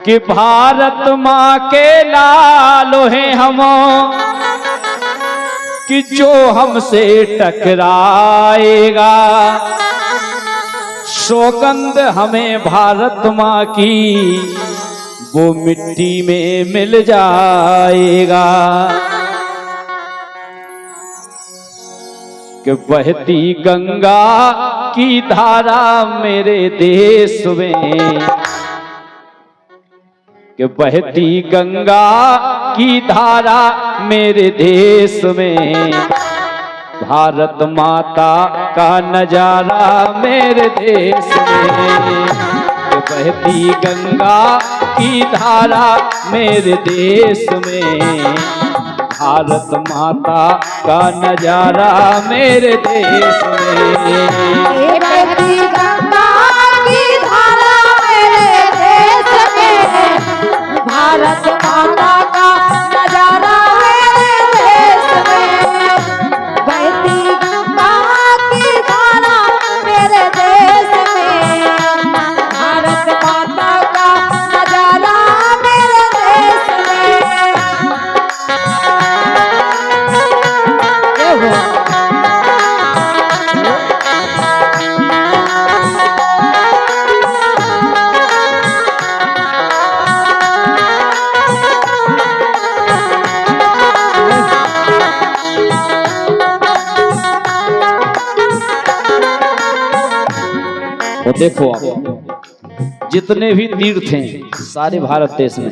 कि भारत माँ के लालो हैं हम, कि जो हमसे टकराएगा सौगंध हमें भारत माँ की वो मिट्टी में मिल जाएगा। कि बहती गंगा की धारा मेरे देश में, कि बहती गंगा की धारा मेरे देश में, भारत माता का नजारा मेरे देश में। कि बहती गंगा की धारा मेरे देश में, भारत माता का नजारा मेरे देश में। बहती गंगा की धारा मेरे देश में, भारत माता का नजारा मेरे देश में। बहती गंगा की धारा मेरे देश में, भारत माता का नजारा मेरे देश में। तो देखो आप जितने भी तीर्थ हैं सारे भारत देश में।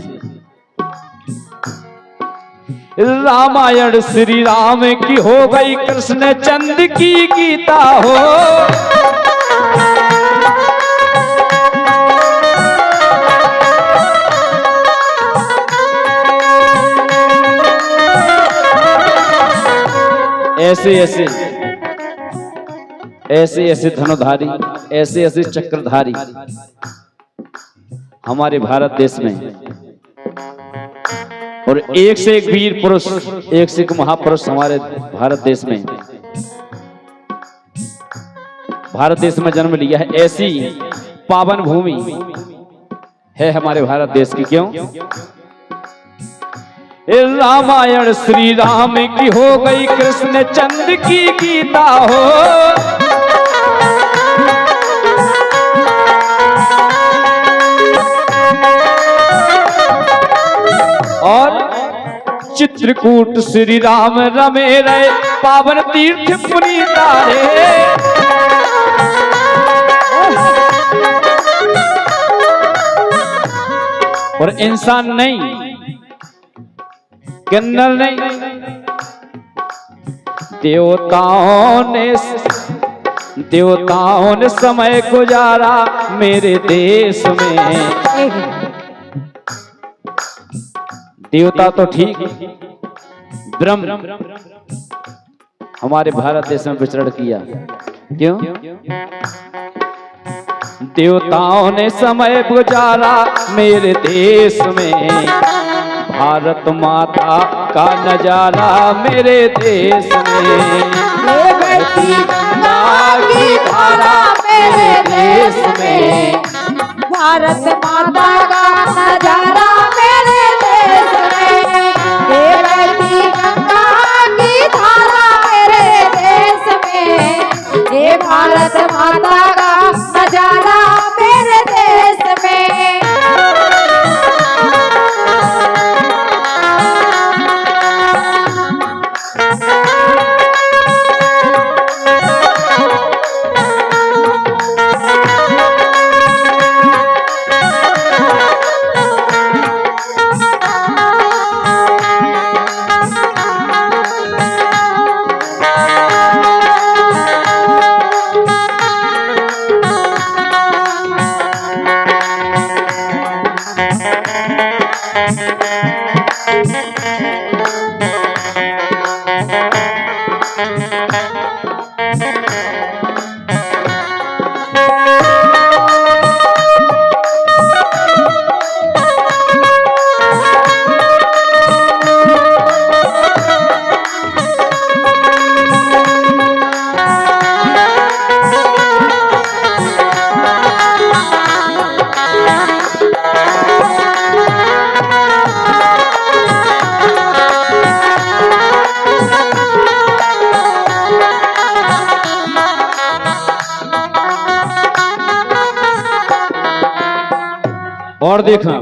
रामायण श्री राम की हो गई, कृष्ण चंद्र की गीता हो। ऐसे ऐसे ऐसे ऐसे धनुधारी, ऐसे ऐसे चक्रधारी हमारे भारत देश में, और एक से एक वीर पुरुष, एक से एक महापुरुष हमारे भारत देश में, भारत देश में जन्म लिया है। ऐसी पावन भूमि है हमारे भारत देश की। क्यों? रामायण श्री राम की हो गई, कृष्ण चंद्र की गीता हो। और चित्रकूट श्री राम रमे रहे, पावन तीर्थ पुनीता रे। और इंसान नहीं, किन्नर नहीं, देवताओं ने समय गुजारा मेरे देश में। देवता तो ठीक, ब्रह्म हमारे भारत देश में विचरण किया। क्यों? देवताओं ने समय गुजारा मेरे देश में, भारत माता का नजारा मेरे देश में। बहती गंगा की धारा मेरे देश में, भारत माता का नजारा मेरे देश में। बहती गंगा की धारा मेरे देश में, ये भारत माता का नजारा मेरे देश में। और देखना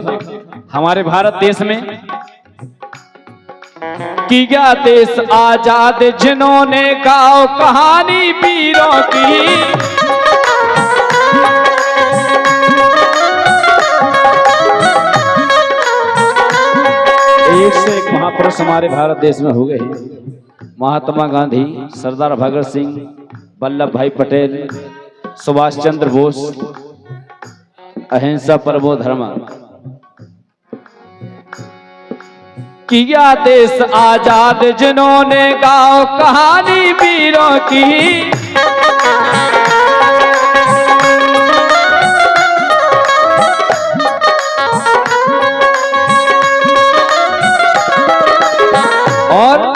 हमारे भारत देश में किया देश आजाद जिन्होंने गाओ कहानी वीरों की। एक से एक महापुरुष हमारे भारत देश में हो गए हैं। महात्मा गांधी, सरदार भगत सिंह, वल्लभ भाई पटेल, सुभाष चंद्र बोस, अहिंसा परमो धर्मा। किया देश आजाद जिन्होंने गाओ कहानी वीरों की। और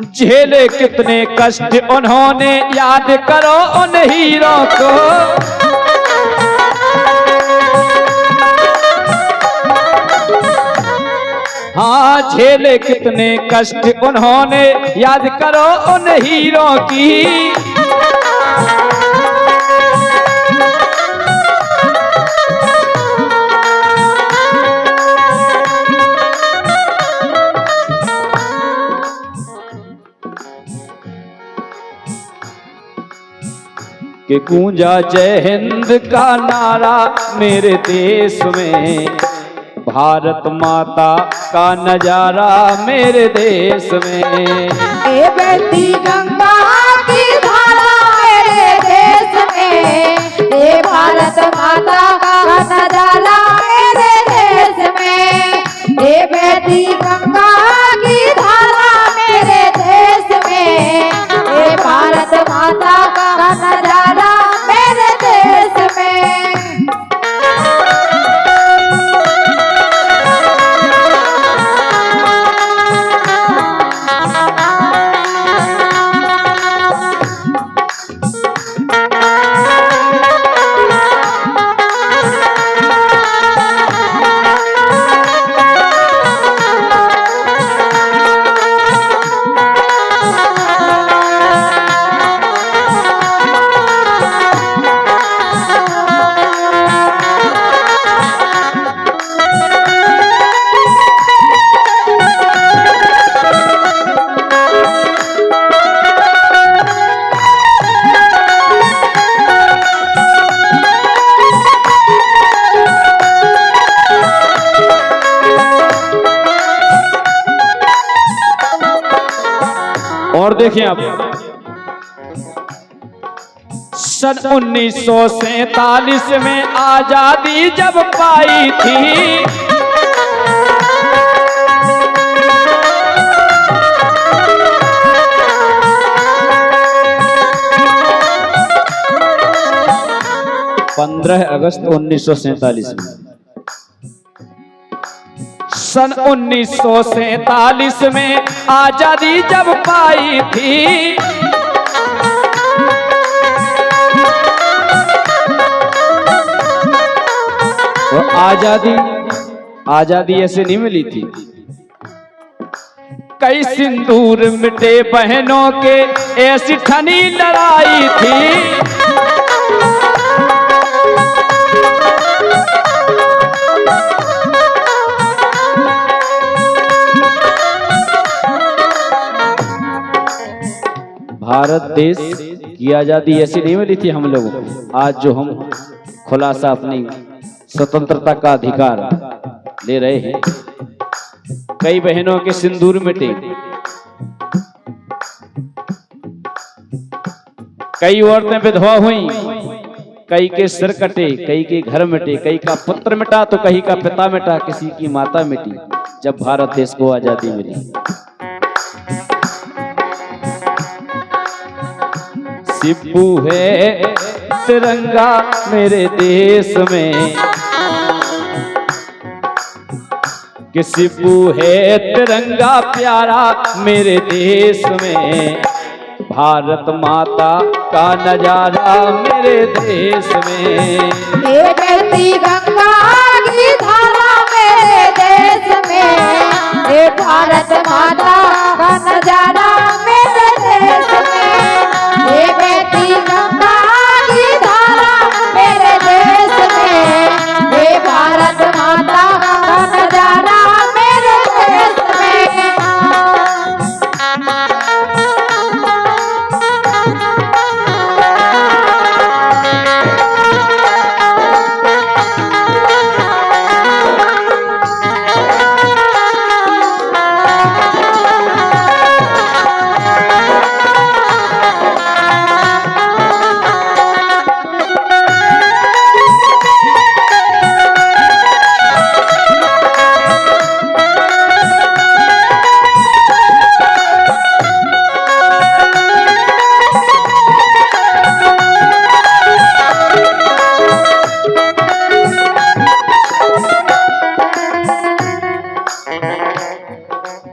झेले कितने कष्ट उन्होंने, याद करो उन हीरों को। हाँ, झेले कितने कष्ट उन्होंने, याद करो उन हीरों की। कि गूंजा जय हिंद का नारा मेरे देश में, भारत माता का नजारा मेरे देश में। ये बहती गंगा की धारा मेरे देश में, ये भारत माता का नजारा मेरे देश में। ये बहती गंगा की धारा मेरे देश में, ये भारत माता का नजारा मेरे देश में। और देखिए आप, सन 1947 में आजादी जब पाई थी, अगस्त 1947 में, सन 1947 में आजादी जब पाई थी। वो आजादी ऐसे नहीं मिली थी। कई सिंदूर मिटे बहनों के, ऐसी ठनी लड़ाई थी। भारत देश की आजादी ऐसी नहीं मिली थी हम लोगों को। आज जो हम खुलासा अपनी स्वतंत्रता का अधिकार ले रहे हैं, कई बहनों के सिंदूर मिटे, कई औरतें विधवा हुई, कई के सिर कटे, कई के घर मिटे, कई का पुत्र मिटा तो कहीं का पिता मिटा, किसी की माता मिटी जब भारत देश को आजादी मिली। सिब्बू है तिरंगा मेरे देश में, कि सिब्बू है तिरंगा प्यारा मेरे देश में। भारत माता का नजारा मेरे देश में। ये बहती गंगा की धारा मेरे देश में, ये भारत माता का नजारा मेरे देश में। ये बहती गंगा की धारा मेरे देश में,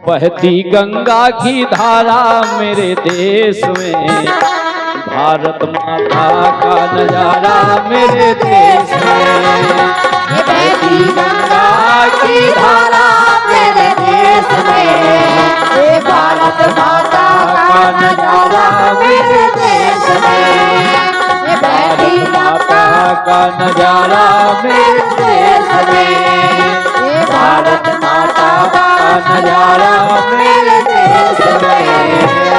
बहती गंगा की धारा मेरे देश में, भारत माता का नजारा मेरे देश में। बहती गंगा की धारा मेरे देश में, ये भारत माता का नजारा मेरे देश में। ये बहती माता का नजारा मेरे देश में, ये भारत माता का नजारा मेरे देश में।